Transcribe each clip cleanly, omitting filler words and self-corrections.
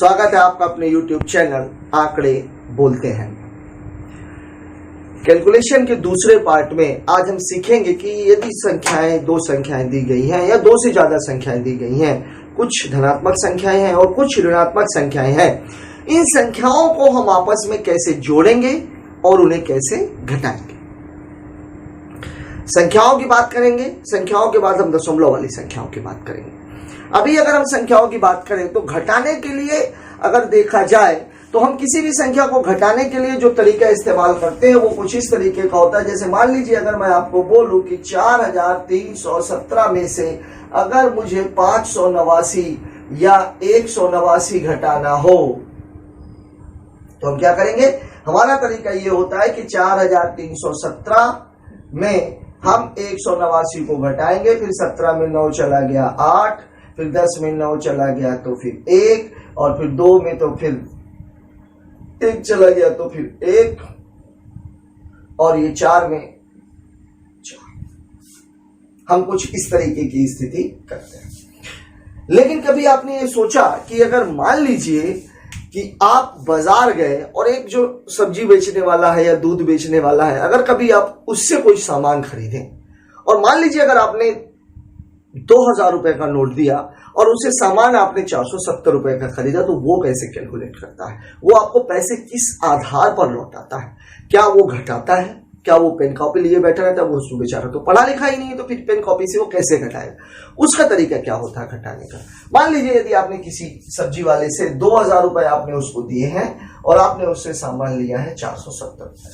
स्वागत है आपका अपने YouTube चैनल आंकड़े बोलते हैं। कैलकुलेशन के दूसरे पार्ट में आज हम सीखेंगे कि यदि संख्याएं दो संख्याएं दी गई हैं या दो से ज्यादा संख्याएं दी गई हैं, कुछ धनात्मक संख्याएं हैं और कुछ ऋणात्मक संख्याएं हैं, इन संख्याओं को हम आपस में कैसे जोड़ेंगे और उन्हें कैसे घटाएंगे। संख्याओं की बात करेंगे, संख्याओं के बाद हम दशमलव वाली संख्याओं की बात करेंगे। अभी अगर हम संख्याओं की बात करें तो घटाने के लिए अगर देखा जाए तो हम किसी भी संख्या को घटाने के लिए जो तरीका इस्तेमाल करते हैं वो कुछ इस तरीके का होता है। जैसे मान लीजिए अगर मैं आपको बोलूं कि 4317 में से अगर मुझे 589 या 189 घटाना हो तो हम क्या करेंगे। हमारा तरीका ये होता है कि 4317 में हम 189 को घटाएंगे, फिर 17 में 9 चला गया 8, फिर 10 में 9 चला गया तो फिर 1, और फिर 2 में तो फिर 1 चला गया तो फिर 1, और ये 4 में 4। हम कुछ इस तरीके की स्थिति करते हैं। लेकिन कभी आपने ये सोचा कि अगर मान लीजिए कि आप बाजार गए और एक जो सब्जी बेचने वाला है या दूध बेचने वाला है, अगर कभी आप उससे कोई सामान खरीदें और मान लीजिए अगर आपने 2000 रुपए का नोट दिया और उसे सामान आपने 470 रुपए का खरीदा, तो वो कैसे कैलकुलेट करता है, वो आपको पैसे किस आधार पर लौटाता है, क्या वो घटाता है, क्या वो पेन कॉपी लिए बैठा रहता है, वो उसको बेचारा तो पढ़ा लिखा ही नहीं है, तो फिर पेन कॉपी से वो कैसे घटाएगा, उसका तरीका क्या होता है घटाने का। मान लीजिए यदि आपने किसी सब्जी वाले से 2000 रुपए आपने उसको दिए हैं और आपने उससे सामान लिया है 470 रुपए,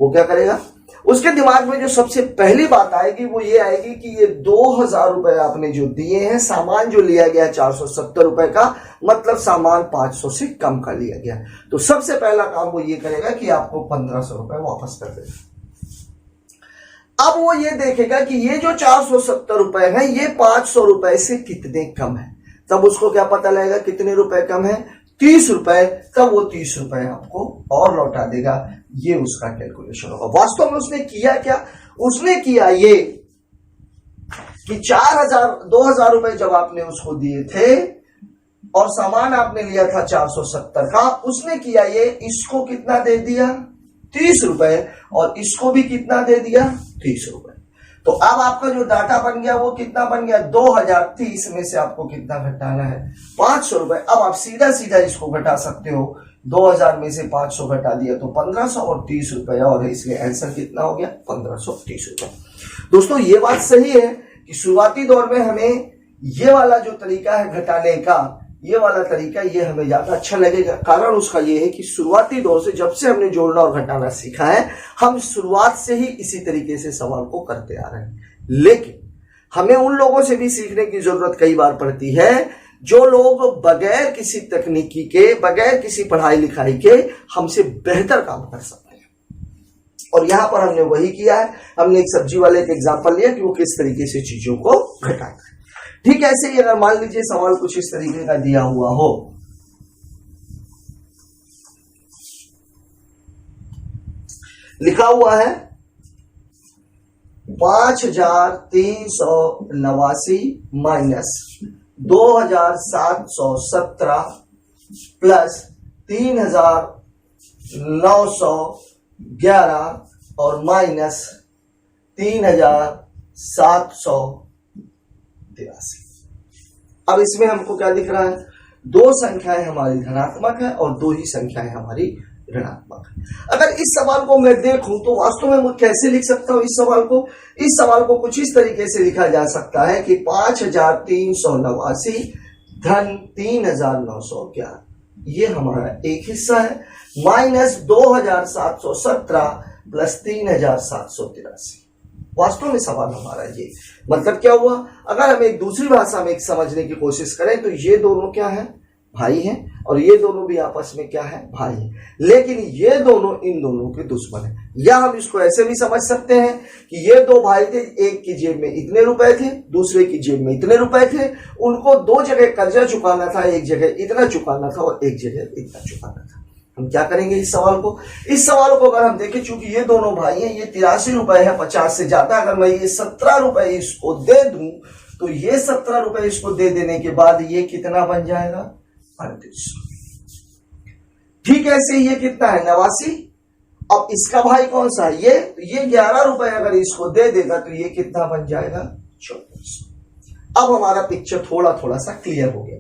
वो क्या करेगा, उसके दिमाग में जो सबसे पहली बात आएगी वो ये आएगी कि ये 2000 रुपए आपने जो दिए हैं, सामान जो लिया गया 470 रुपए का, मतलब सामान 500 से कम का लिया गया। तो सबसे पहला काम वो ये करेगा कि आपको 1500 रुपए वापस कर देगा। अब वो ये देखेगा कि ये जो 470 रुपए है ये 500 रुपए से कितने कम है, तब उसको क्या पता लगेगा कितने रुपए कम है, 30 रुपए, तब वो 30 रुपए आपको और लौटा देगा। ये उसका कैलकुलेशन होगा। वास्तव में उसने किया क्या, उसने किया ये कि 2000 रुपए जब आपने उसको दिए थे और सामान आपने लिया था 470 का, उसने किया ये, इसको कितना दे दिया 30 रुपए और इसको भी कितना दे दिया 30 रुपए। तो अब आपका जो डाटा बन गया वो कितना बन गया 2030 में से आपको कितना घटाना है 500 रुपए। अब आप सीधा सीधा इसको घटा सकते हो, 2000 में से 500 घटा दिया तो 1500 और 30 रुपए और है, इसलिए आंसर कितना हो गया 1530 रुपए। दोस्तों ये बात सही है कि शुरुआती दौर में हमें ये वाला जो तरीका है घटाने का, ये वाला तरीका ये हमें ज्यादा अच्छा लगेगा। कारण उसका ये है कि शुरुआती दौर से जब से हमने जोड़ना और घटाना सीखा है, हम शुरुआत से ही इसी तरीके से सवाल को करते आ रहे हैं। लेकिन हमें उन लोगों से भी सीखने की जरूरत कई बार पड़ती है जो लोग बगैर किसी तकनीकी के, बगैर किसी पढ़ाई लिखाई के हमसे बेहतर काम कर सकते हैं। और यहां पर हमने वही किया है। हमने एक सब्जी वाले का एग्जाम्पल लिया कि वो किस तरीके से चीजों को घटाता है। ठीक ऐसे ही अगर मान लीजिए सवाल कुछ इस तरीके का दिया हुआ हो, लिखा हुआ है 5389 माइनस 2717 प्लस 3911 और माइनस 3783। अब इसमें हमको क्या दिख रहा है, दो संख्याएं हमारी धनात्मक है और दो ही संख्याएं हमारी ऋणात्मक है। अगर इस सवाल को मैं देखूं तो वास्तव में मैं कैसे लिख सकता हूं इस सवाल को कुछ इस तरीके से लिखा जा सकता है कि 5389 धन 3911 ये हमारा एक हिस्सा है, माइनस 2717 प्लस 3783। वास्तव में सवाल हमारा ये मतलब क्या हुआ। अगर हम एक दूसरी भाषा में एक समझने की कोशिश करें तो ये दोनों क्या है, भाई हैं, और ये दोनों भी आपस में क्या है, भाई हैं, लेकिन ये दोनों इन दोनों के दुश्मन हैं। या हम इसको ऐसे भी समझ सकते हैं कि ये दो भाई थे, एक की जेब में इतने रुपए थे, दूसरे की जेब में इतने रुपए थे, उनको दो जगह कर्जा चुकाना था, एक जगह इतना चुकाना था और एक जगह इतना चुकाना था। हम क्या करेंगे इस सवाल को अगर हम देखें, चूंकि ये दोनों भाई हैं, ये 83 रुपए है 50 से ज्यादा, अगर मैं ये 17 रुपए इसको दे दूं तो ये 17 रुपए इसको दे देने के बाद ये कितना बन जाएगा 3800। ठीक है, ऐसे ये कितना है 89। अब इसका भाई कौन सा है ये 11 रुपए अगर इसको दे देगा तो ये कितना बन जाएगा 2400। अब हमारा पिक्चर थोड़ा थोड़ा सा क्लियर हो गया।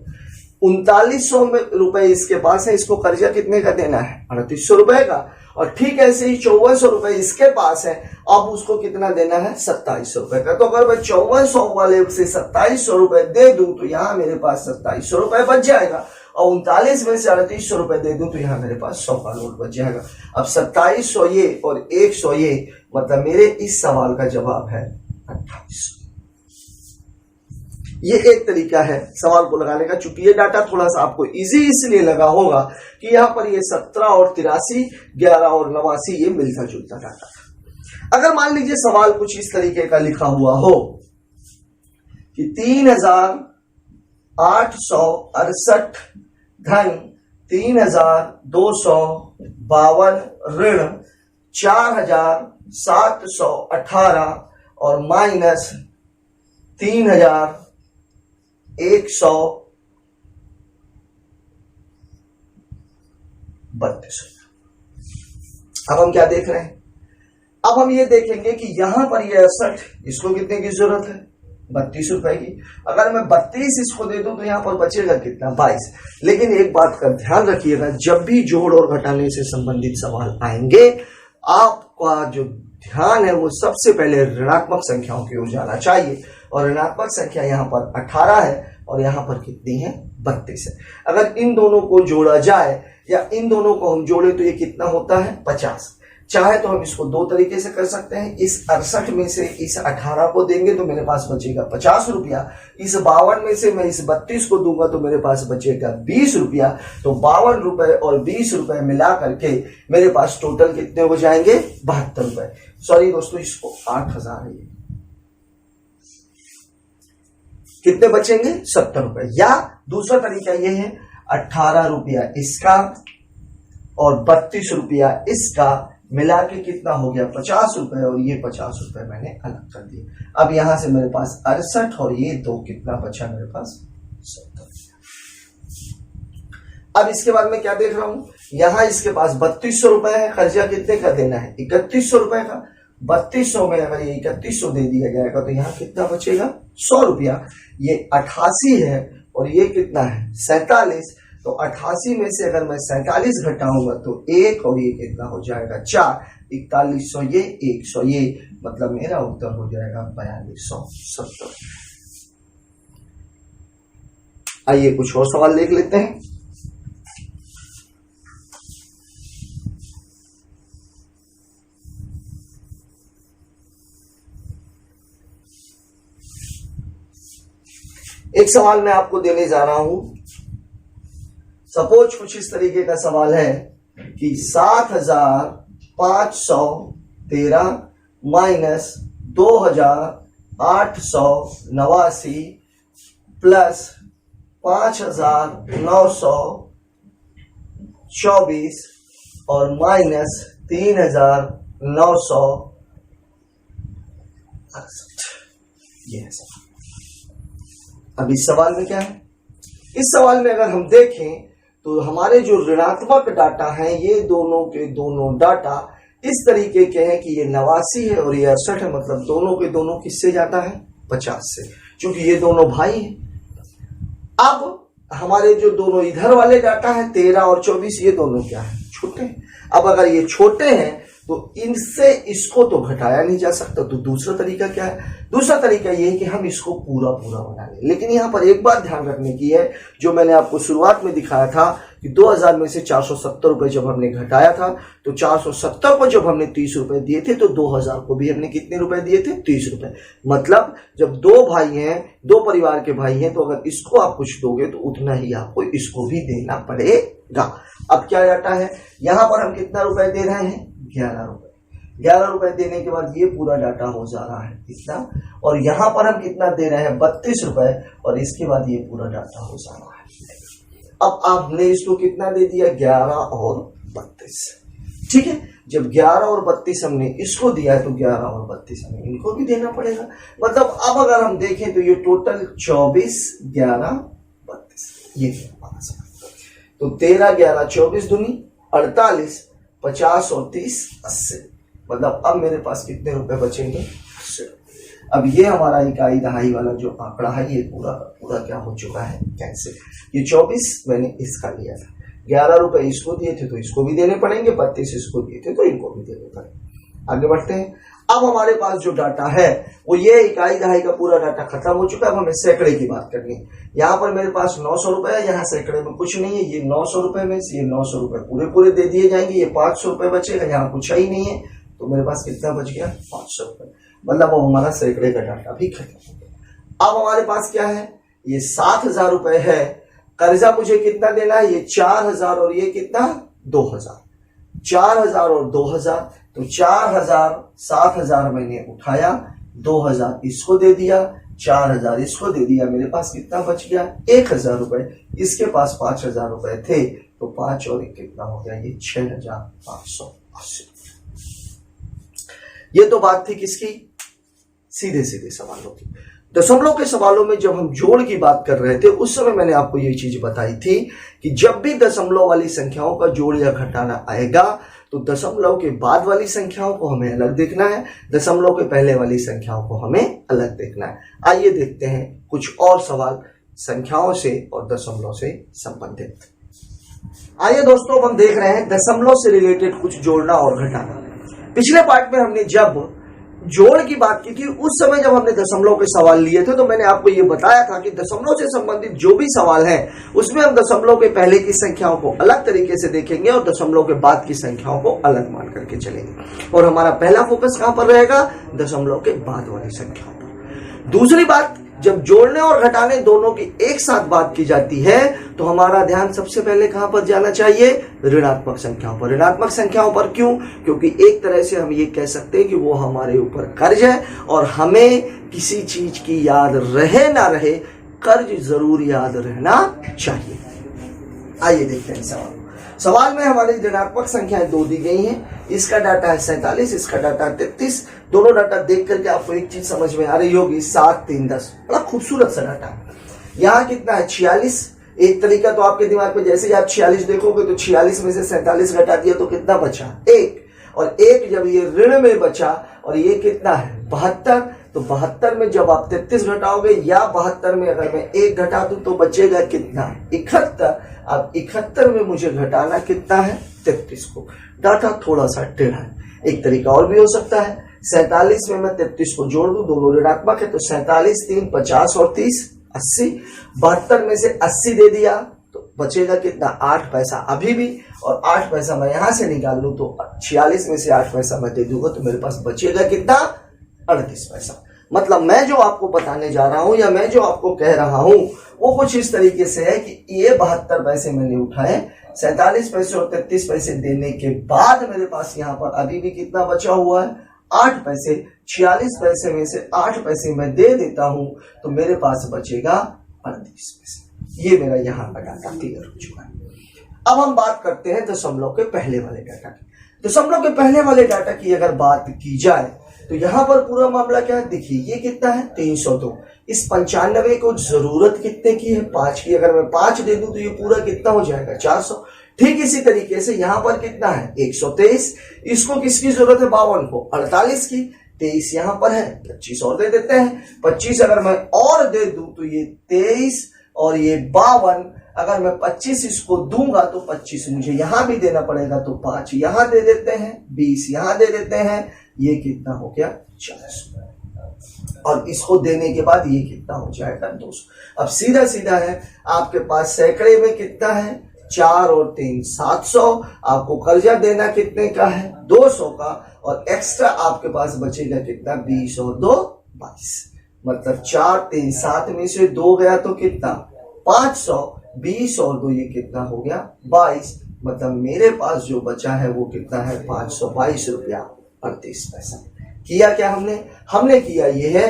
3900 रुपए इसके पास है, इसको कर्जा कितने का देना है 3800 रुपए का, और ठीक ऐसे ही 5400 रुपए इसके पास है, अब उसको कितना देना है 2700 रुपए का। तो अगर मैं 5400 वाले से 2700 रुपए दे दूं तो यहां मेरे पास 2700 रुपए बच जाएगा, और 39 में से 3800 रुपए दे दूं तो यहां मेरे पास 100 का नोट बच जाएगा। अब 2700 ये और 100 ये, मतलब मेरे इस सवाल का जवाब है 2800। ये एक तरीका है सवाल को लगाने का। चूंकि ये डाटा थोड़ा सा आपको इजी इसलिए लगा होगा कि यहां पर ये 17 और 83, 11 और 89 ये मिलता जुलता डाटा था। अगर मान लीजिए सवाल कुछ इस तरीके का लिखा हुआ हो कि 3868 धन 3252 ऋण 4718 और माइनस 3132। अब हम क्या देख रहे हैं? अब हम ये देखेंगे कि यहां पर ये 68, इसको कितने की जरूरत है 32 रुपए की। अगर मैं 32 इसको दे दूं तो यहां पर बचेगा कितना 22। लेकिन एक बात का ध्यान रखिएगा, जब भी जोड़ और घटाने से संबंधित सवाल आएंगे, आपका जो ध्यान है वो सबसे पहले ऋणात्मक संख्याओं की ओर जाना चाहिए। और ऋणात्मक संख्या यहाँ पर 18 है और यहाँ पर कितनी है 32 है। अगर इन दोनों को जोड़ा जाए या इन दोनों को हम जोड़े तो ये कितना होता है 50। चाहे तो हम इसको दो तरीके से कर सकते हैं, इस 68 में से इस 18 को देंगे तो मेरे पास बचेगा 50 रुपया, इस 52 में से मैं इस 32 को दूंगा तो मेरे पास बचेगा 20 रुपया। तो 52 रुपए और 20 रुपए मिला करके मेरे पास टोटल कितने हो जाएंगे 72 रुपए। सॉरी दोस्तों, इसको 8000 है, कितने बचेंगे 70 रुपए। या दूसरा तरीका ये है 18 रुपया इसका और 32 रुपया इसका मिला के कितना हो गया 50 रुपए, और ये 50 रुपए मैंने अलग कर दिए। अब यहां से मेरे पास 68 और ये 2 कितना बचा मेरे पास 70। अब इसके बाद मैं क्या देख रहा हूं, यहां इसके पास 3200 रुपए है, कर्जा कितने का देना है 3100 रुपए का। 3200 में अगर ये 3100 दे दिया जाएगा तो यहां कितना बचेगा 100 रुपया। ये 88 है और ये कितना है 47। तो 88 में से अगर मैं 47 घटाऊंगा तो 1 और ये कितना हो जाएगा 4। 4100 ये 100 ये, मतलब मेरा उत्तर हो जाएगा 4270। आइए कुछ और सवाल देख लेते हैं। एक सवाल मैं आपको देने जा रहा हूं। सपोज कुछ इस तरीके का सवाल है कि 7513 माइनस 2889 प्लस 5924 और माइनस 3968। ये है सवाल। अब इस सवाल में क्या है, इस सवाल में अगर हम देखें तो हमारे जो ऋणात्मक डाटा हैं ये दोनों के दोनों डाटा इस तरीके के हैं कि ये 89 है और ये 68 है, मतलब दोनों के दोनों किससे जाता है 50 से, क्योंकि ये दोनों भाई हैं। अब हमारे जो दोनों इधर वाले डाटा है 13 और 24, ये दोनों क्या है छोटे हैं। अब अगर ये छोटे हैं तो इनसे इसको तो घटाया नहीं जा सकता, तो दूसरा तरीका क्या है, दूसरा तरीका ये है कि हम इसको पूरा पूरा बना लें। लेकिन यहां पर एक बात ध्यान रखने की है, जो मैंने आपको शुरुआत में दिखाया था कि 2000 में से 470 रुपए जब हमने घटाया था तो 470 को जब हमने 30 रुपए दिए थे तो 2000 को भी हमने कितने रुपए दिए थे 30 रुपए। मतलब जब दो भाई हैं, दो परिवार के भाई हैं, तो अगर इसको आप कुछ दोगे तो उतना ही आपको इसको भी देना पड़ेगा। अब क्या डाटा है, यहां पर हम कितना रुपए दे रहे हैं 11 रुपए। 11 रुपए देने के बाद ये पूरा डाटा हो जा रहा है कितना, और यहां पर हम कितना दे रहे हैं 32 रुपए, और इसके बाद ये पूरा डाटा हो जा रहा है। अब आपने इसको कितना दे दिया 11 और 32, ठीक है। जब 11 और 32 हमने इसको दिया है तो 11 और 32 हमें इनको भी देना पड़ेगा। मतलब अब अगर हम देखें तो ये टोटल 24 11 32 ये हमारा सवाल। तो 13 11 24 दूनी 48, 50 और 30 80। मतलब अब मेरे पास कितने रुपए बचेंगे? 80। अब ये हमारा इकाई दहाई वाला जो आंकड़ा है ये पूरा पूरा क्या हो चुका है? कैंसिल। ये 24 मैंने इसका लिया था, 11 रुपए इसको दिए थे तो इसको भी देने पड़ेंगे, 32 इसको दिए थे तो इनको भी देने पड़ेंगे। आगे बढ़ते हैं। अब हमारे पास जो डाटा है वो ये इकाई दहाई का पूरा डाटा खत्म हो चुका है। अब हमें सैकड़े की बात करनी है। यहाँ पर मेरे पास 900 रुपए है, यहाँ सैकड़े में कुछ नहीं है। ये 900 रुपए में से ये 900 रुपए पूरे पूरे दे दिए जाएंगे। ये 500 रुपए बचेगा, यहाँ कुछ ही नहीं है तो मेरे पास कितना बच गया? 500 रुपए। मतलब वो हमारा सैकड़े का डाटा भी खत्म हो गया। अब हमारे पास क्या है? ये 7000 रुपए है। कर्जा मुझे कितना देना है? ये 4000 और ये कितना? 2000। 4000 और 2000 तो 4000, 7000 मैंने उठाया, 2000 इसको दे दिया, 4000 इसको दे दिया। मेरे पास कितना बच गया? 1000 रुपए। इसके पास 5000 रुपए थे तो 5 और 1 कितना हो गया? ये 6580। ये तो बात थी किसकी? सीधे सीधे सवालों की। दशमलव के सवालों में जब हम जोड़ की बात कर रहे थे उस समय मैंने आपको ये चीज बताई थी कि जब भी दशमलव वाली संख्याओं का जोड़ या घटाना आएगा तो दशमलव के बाद वाली संख्याओं को हमें अलग देखना है, दशमलव के पहले वाली संख्याओं को हमें अलग देखना है। आइए देखते हैं कुछ और सवाल संख्याओं से और दशमलव से संबंधित। आइए दोस्तों, हम देख रहे हैं दशमलव से रिलेटेड कुछ जोड़ना और घटाना। पिछले पार्ट में हमने जब जोड़ की बात की थी उस समय जब हमने दशमलव के सवाल लिए थे तो मैंने आपको यह बताया था कि दशमलव से संबंधित जो भी सवाल है उसमें हम दशमलव के पहले की संख्याओं को अलग तरीके से देखेंगे और दशमलव के बाद की संख्याओं को अलग मान करके चलेंगे। और हमारा पहला फोकस कहां पर रहेगा? दशमलव के बाद वाली संख्याओं पर। दूसरी बात, जब जोड़ने और घटाने दोनों की एक साथ बात की जाती है तो हमारा ध्यान सबसे पहले कहां पर जाना चाहिए? ऋणात्मक संख्याओं पर। ऋणात्मक संख्याओं पर क्यों? क्योंकि एक तरह से हम ये कह सकते हैं कि वो हमारे ऊपर कर्ज है और हमें किसी चीज की याद रहे ना रहे, कर्ज जरूर याद रहना चाहिए। आइए देखते हैं सवाल। सवाल में हमारी ऋणात्मक संख्याएं 2 दी गई हैं। इसका डाटा है 47, इसका डाटा 33। दोनों डाटा देख करके आपको एक चीज समझ में आ रही होगी, 7, 3, 10। बड़ा खूबसूरत सा डाटा। यहाँ कितना है? 46। एक तरीका तो आपके दिमाग में, जैसे ही आप 46 देखोगे तो 46 में से 47 घटा दिया तो कितना बचा? 1। और 1 जब ये ऋण में बचा और ये कितना है? 72। तो 72 में जब आप 33 घटाओगे या 72 में अगर मैं 1 घटा दूं तो बचेगा कितना? 71। अब 71 में मुझे घटाना कितना है? 33 को। डाटा थोड़ा सा टेढ़ा है। एक तरीका और भी हो सकता है, 47 में मैं 33 को जोड़ दूं, दोनों ऋणात्मक है तो 47, 3, 50 और 30 80। 72 में से 80 दे दिया तो बचेगा कितना? 8 पैसा अभी भी। और 8 पैसा मैं यहां से निकाल लूं तो 46 में से 8 पैसा मैं दे दूंगा तो मेरे पास बचेगा कितना? 38 पैसा। मतलब मैं जो आपको बताने जा रहा हूं या मैं जो आपको कह रहा हूं वो कुछ इस तरीके से है कि ये 72 पैसे मैंने उठाए, 47 पैसे और 33 पैसे देने के बाद मेरे पास यहाँ पर अभी भी कितना बचा हुआ है? 8 पैसे। 46 पैसे में से 8 पैसे मैं दे देता हूं तो मेरे पास बचेगा 38 पैसे। ये मेरा यहाँ का डाटा क्लियर हो चुका है। अब हम बात करते हैं दशमलव के पहले वाले डाटा की। दशमलव के पहले वाले डाटा की अगर बात की जाए तो यहां पर पूरा मामला क्या है? देखिए ये कितना है? 302। इस 95 को जरूरत कितने की है? 5 की। अगर मैं 5 दे दूं तो ये पूरा कितना हो जाएगा? 400। ठीक इसी तरीके से यहां पर कितना है? 123। इसको किसकी जरूरत है? 52 को। 48 की। 23 यहां पर है, 25 और दे देते हैं। 25 अगर मैं और दे दूं तो ये 23 और ये 52। अगर मैं 25 इसको दूंगा तो 25 मुझे यहां भी देना पड़ेगा तो 5 यहां दे देते हैं, 20 यहां दे देते हैं। ये कितना हो गया? 400। और इसको देने के बाद ये कितना हो जाएगा? 200। अब सीधा सीधा है, आपके पास सैकड़े में कितना है? 4 और 3 700। आपको कर्जा देना कितने का है? 200 का। और एक्स्ट्रा आपके पास बचेगा कितना? 20 और 2 22। मतलब 4, 3, 7 में से 2 गया तो कितना? 500। 20 और 2 ये कितना हो गया? 22। मतलब मेरे पास जो बचा है वो कितना है? 522 रुपया 38 पैसा। किया क्या हमने? हमने किया ये है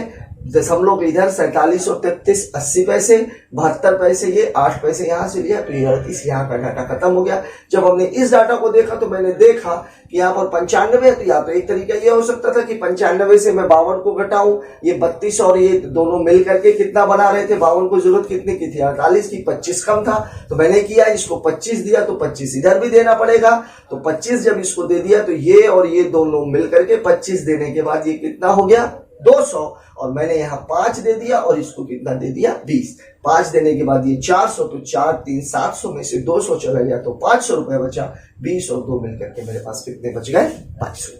दशमलव इधर 47 और 33 80 पैसे, 72 पैसे ये, 8 पैसे यहाँ से लिया, तो ये 38 यहाँ का डाटा खत्म हो गया। जब हमने इस डाटा को देखा तो मैंने देखा कि यहाँ पर 95 है, तो यहाँ पर एक तरीका ये हो सकता था कि 95 से मैं 52 को घटाऊं, ये 32 और ये दोनों मिल करके कितना बना रहे थे, 52 को जरूरत कितनी की थी 48 की, 25 कम था, तो मैंने किया इसको 25 दिया, तो 25 इधर भी देना पड़ेगा, तो 25 जब इसको दे दिया तो ये और ये दोनों मिल करके 25 देने के बाद ये कितना हो गया 200, और मैंने यहाँ 5 दे दिया और इसको कितना दे दिया 20, 5 देने के बाद ये 400, तो 4 3 700 में से 200 चला गया तो 500 रुपए बचा, 20 और 2 मिलकर के मेरे पास कितने बच गए 500।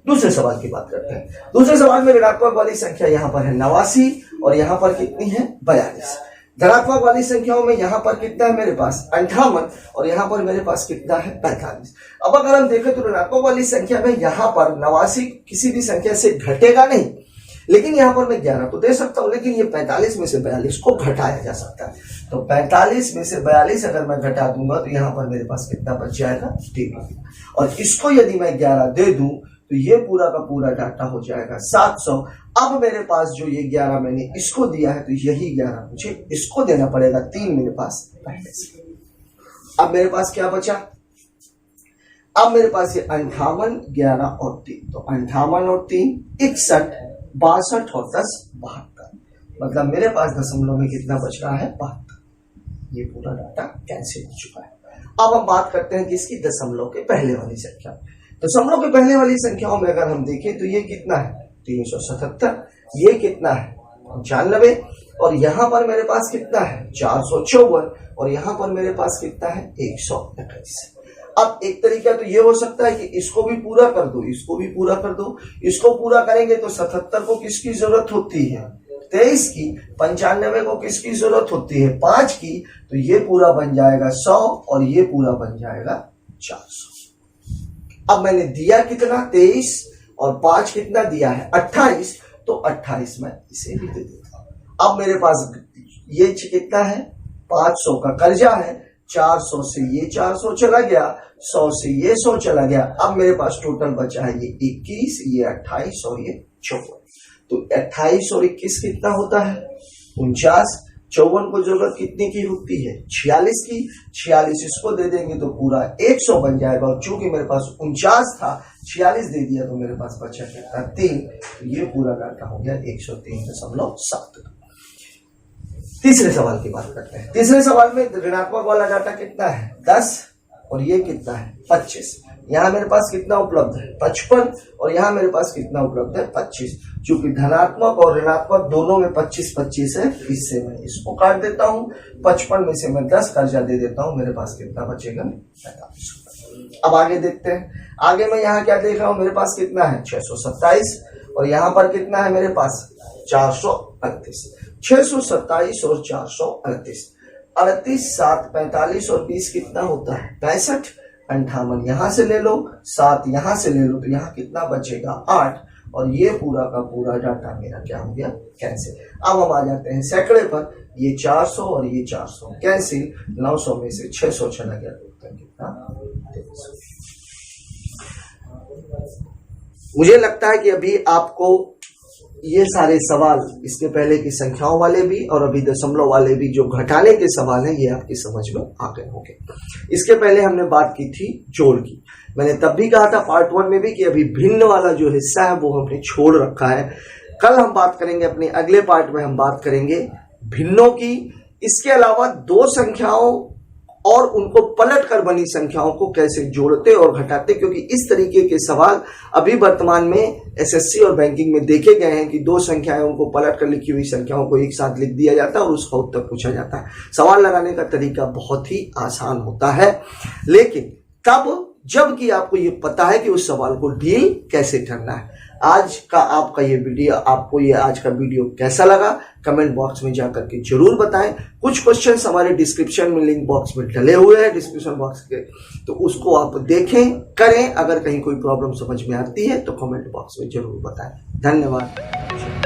दूसरे सवाल की बात करते हैं। दूसरे सवाल में ऋणात्मक वाली संख्या यहाँ पर है 89 और यहाँ पर कितनी है 42। धनात्मक वाली संख्याओं में यहाँ पर कितना है मेरे पास 58 और यहाँ पर मेरे पास कितना है 45। अब अगर हम देखें तो ऋणात्मक वाली संख्या में यहाँ पर 89 किसी भी संख्या से घटेगा नहीं, लेकिन यहाँ पर मैं 11 तो दे सकता हूँ, लेकिन ये 45 में से 42 को घटाया जा सकता है, तो 45 में से 42 अगर मैं घटा दूंगा तो यहाँ पर मेरे पास कितना बच जाएगा 3, और इसको यदि मैं 11 दे दूं तो ये पूरा का पूरा डाटा हो जाएगा 700। अब मेरे पास जो ये 11 मैंने इसको दिया है, तो यही 11 मुझे इसको देना पड़ेगा, 3 मेरे पास पहले से। अब मेरे पास क्या बचा, अब मेरे पास ये 58 11 और 3, तो 58 और 3 61 62 और 10 72, मतलब मेरे पास दशमलव में कितना बच रहा है 72। ये पूरा डाटा कैंसिल हो चुका है। अब हम बात करते हैं कि इसकी दशमलव के पहले वाली संख्या। दशमलव के पहले वाली संख्याओं में अगर हम देखें तो ये कितना है 377, ये कितना है 95, और यहाँ पर मेरे पास कितना है 454, और यहाँ पर मेरे पास कितना है 121। अब एक तरीका तो ये हो सकता है कि इसको भी पूरा कर दो, इसको भी पूरा कर दो। इसको पूरा करेंगे तो 77 को किसकी जरूरत होती है 23 की, 95 को किसकी जरूरत होती है 5 की, तो ये पूरा बन जाएगा 100 और ये पूरा बन जाएगा 400। अब मैंने दिया कितना 23 और 5 कितना दिया है 28, तो 28 मैं इसे भी दे देता हूं। अब मेरे पास ये कितना है 500 का कर्जा है, 400 से ये 400 चला गया, 100 से ये 100 चला गया। अब मेरे पास टोटल बचा है ये 21, ये 28 और ये 54, तो 28 और 21 कितना होता है 49। 54 को जरूरत कितनी की होती है 46 की, 46 इसको दे देंगे तो पूरा 100 बन जाएगा, और चूंकि मेरे पास 49 था 46 दे दिया तो मेरे पास बचा कितना 3, तो ये पूरा डाटा हो गया 103.7। तीसरे सवाल की बात करते हैं। तीसरे सवाल में ऋणात्मक वाला डाटा कितना है 10 और ये कितना है 25। यहाँ मेरे पास कितना उपलब्ध है 55 और यहाँ मेरे पास कितना उपलब्ध है 25। चूंकि धनात्मक और ऋणात्मक दोनों में 25-25 है, इससे मैं इसको काट देता हूँ। 55 में से मैं 10 कर्जा दे देता हूँ, मेरे पास कितना बचेगा 45। अब आगे देखते हैं। आगे मैं यहाँ क्या देख रहा हूँ, मेरे पास कितना है 627 और यहाँ पर कितना है मेरे पास 438। 627 और 438, 38 7 45 और 20 कितना होता है 65। 58 यहाँ से ले लो, 7 यहाँ से ले लो, तो यहाँ कितना बचेगा 8, और ये पूरा का पूरा डाटा मेरा क्या हो गया कैंसिल। अब हम आ जाते हैं सैकड़े पर। ये 400 और ये 400 कैंसिल, 900 में से 600 चला गया तो उत्तर कितना 300। मुझे लगता है कि अभी आपको ये सारे सवाल, इसके पहले की संख्याओं वाले भी और अभी दशमलव वाले भी जो घटाने के सवाल हैं, ये आपकी समझ में आ गए होंगे। इसके पहले हमने बात की थी जोड़ की। मैंने तब भी कहा था पार्ट 1 में भी कि अभी भिन्न वाला जो हिस्सा है वो हमने छोड़ रखा है। कल हम बात करेंगे, अपने अगले पार्ट में हम बात करेंगे भिन्नों की। इसके अलावा दो संख्याओं और उनको पलट कर बनी संख्याओं को कैसे जोड़ते और घटाते, क्योंकि इस तरीके के सवाल अभी वर्तमान में एसएससी और बैंकिंग में देखे गए हैं कि दो संख्याएं, उनको पलट कर लिखी हुई संख्याओं को एक साथ लिख दिया जाता है और उसका उत्तर पूछा जाता है। सवाल लगाने का तरीका बहुत ही आसान होता है, लेकिन तब जबकि आपको ये पता है कि उस सवाल को डील कैसे करना है। आज का आपका ये वीडियो, आपको ये आज का वीडियो कैसा लगा कमेंट बॉक्स में जाकर के जरूर बताएं। कुछ क्वेश्चंस हमारे डिस्क्रिप्शन में, लिंक बॉक्स में डले हुए हैं डिस्क्रिप्शन बॉक्स के, तो उसको आप देखें करें। अगर कहीं कोई प्रॉब्लम समझ में आती है तो कमेंट बॉक्स में जरूर बताएं। धन्यवाद।